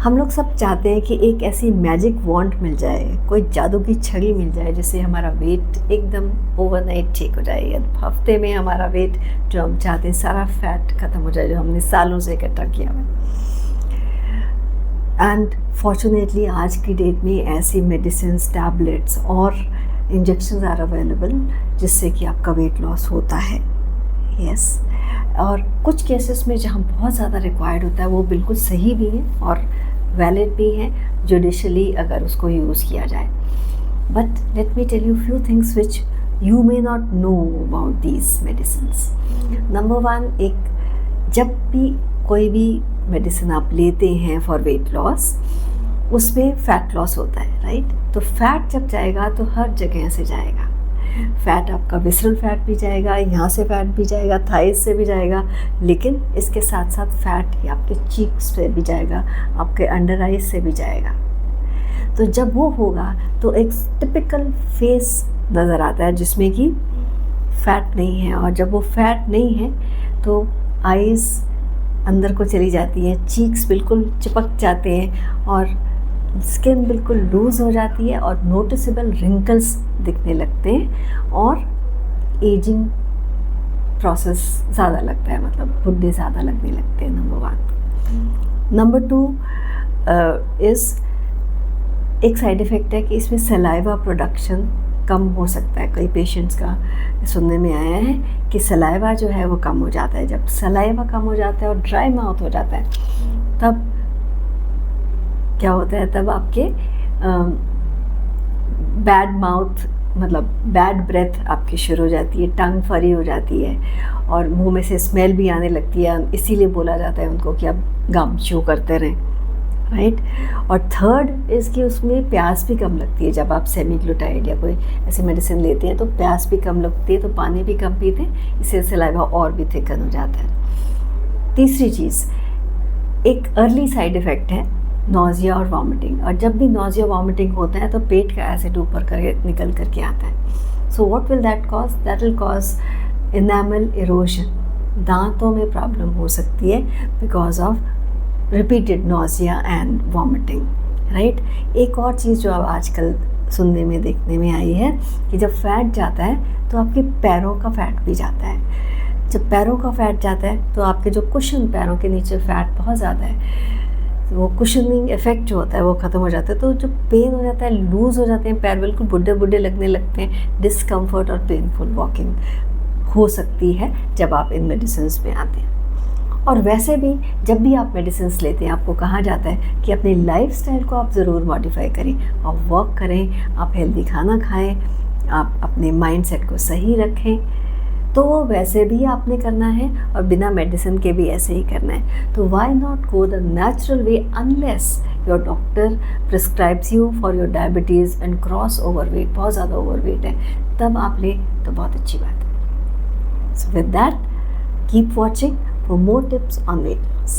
हम लोग सब चाहते हैं कि एक ऐसी मैजिक वॉन्ड मिल जाए, कोई जादू की छड़ी मिल जाए जिससे हमारा वेट एकदम ओवरनाइट ठीक हो जाए, या हफ्ते में हमारा वेट जो हम चाहते हैं सारा फैट ख़त्म हो जाए जो हमने सालों से इकट्ठा किया हुआ। एंड फॉर्चुनेटली आज की डेट में ऐसी मेडिसिन, टैबलेट्स और इंजेक्शन आर अवेलेबल जिससे कि आपका वेट लॉस होता है। यस और कुछ केसेस में जहाँ बहुत ज़्यादा रिक्वायर्ड होता है वो बिल्कुल सही भी है और वैलिड भी है जुडिशली अगर उसको यूज़ किया जाए। But let me tell you few things which you may not know about these medicines. Number 1, एक जब भी कोई भी मेडिसिन आप लेते हैं फॉर वेट लॉस उसमें फ़ैट लॉस होता है, राइट? तो फैट जब जाएगा तो हर जगह से जाएगा। फ़ैट आपका विसरल फैट भी जाएगा, यहाँ से फैट भी जाएगा, थाइस से भी जाएगा, लेकिन इसके साथ साथ फैट आपके चीक्स से भी जाएगा, आपके अंडर आइज से भी जाएगा। तो जब वो होगा तो एक टिपिकल फेस नज़र आता है जिसमें कि फ़ैट नहीं है, और जब वो फैट नहीं है तो आइज़ अंदर को चली जाती है, चीक्स बिल्कुल चिपक जाते हैं और स्किन बिल्कुल लूज़ हो जाती है और नोटिसेबल रिंकल्स दिखने लगते हैं और एजिंग प्रोसेस ज़्यादा लगता है, मतलब बुढ़े ज़्यादा लगने लगते हैं। नंबर 1। नंबर 2 इज़ एक साइड इफ़ेक्ट है कि इसमें सलाइवा प्रोडक्शन कम हो सकता है। कई पेशेंट्स का सुनने में आया है कि सलाइवा जो है वो कम हो जाता है। जब सलाइवा कम हो जाता है और ड्राई माउथ हो जाता है तब क्या होता है, तब आपके बैड माउथ मतलब बैड ब्रेथ आपकी शुरू हो जाती है, टंग फरी हो जाती है और मुंह में से स्मेल भी आने लगती है। इसीलिए बोला जाता है उनको कि आप गम च्यू करते रहें, राइट? और थर्ड इज़ कि उसमें प्यास भी कम लगती है। जब आप सेमीग्लूटाइड या कोई ऐसी मेडिसिन लेते हैं तो प्यास भी कम लगती है, तो पानी भी कम पीते हैं, इससे सलाइवा और भी थिकन हो जाता है। तीसरी चीज़, एक अर्ली साइड इफ़ेक्ट है नोज़िया और वॉमिटिंग। और जब भी नोज़िया वॉमिटिंग होता है तो पेट का एसिड ऊपर करके निकल करके आता है। So what will that cause? That will cause enamel erosion, दांतों में प्रॉब्लम हो सकती है because of repeated nausea and vomiting, right? एक और चीज़ जो अब आजकल सुनने में देखने में आई है कि जब फैट जाता है तो आपके पैरों का फैट भी जाता है। जब पैरों का फैट जाता है तो आपके जो कुशन, पैरों के नीचे फैट बहुत ज़्यादा है, वो कुशनिंग इफेक्ट जो होता है वो ख़त्म हो जाता है। तो जो पेन हो जाता है, लूज़ हो जाते हैं पैर, बिल्कुल बुढ़े बुढ़े लगने लगते हैं, डिस्कम्फर्ट और पेनफुल वॉकिंग हो सकती है जब आप इन मेडिसिन्स में आते हैं। और वैसे भी जब भी आप मेडिसिन्स लेते हैं आपको कहा जाता है कि अपनी लाइफस्टाइल को आप ज़रूर मॉडिफाई करें, आप वॉक करें, आप हेल्दी खाना खाएं, आप अपने माइंडसेट को सही रखें। तो वो वैसे भी आपने करना है और बिना मेडिसिन के भी ऐसे ही करना है। तो why not go the natural way unless your doctor prescribes you for your diabetes and cross overweight, बहुत ज़्यादा ओवरवेट है, तब आप लें तो बहुत अच्छी बात है। So with that keep watching for more tips on weight loss.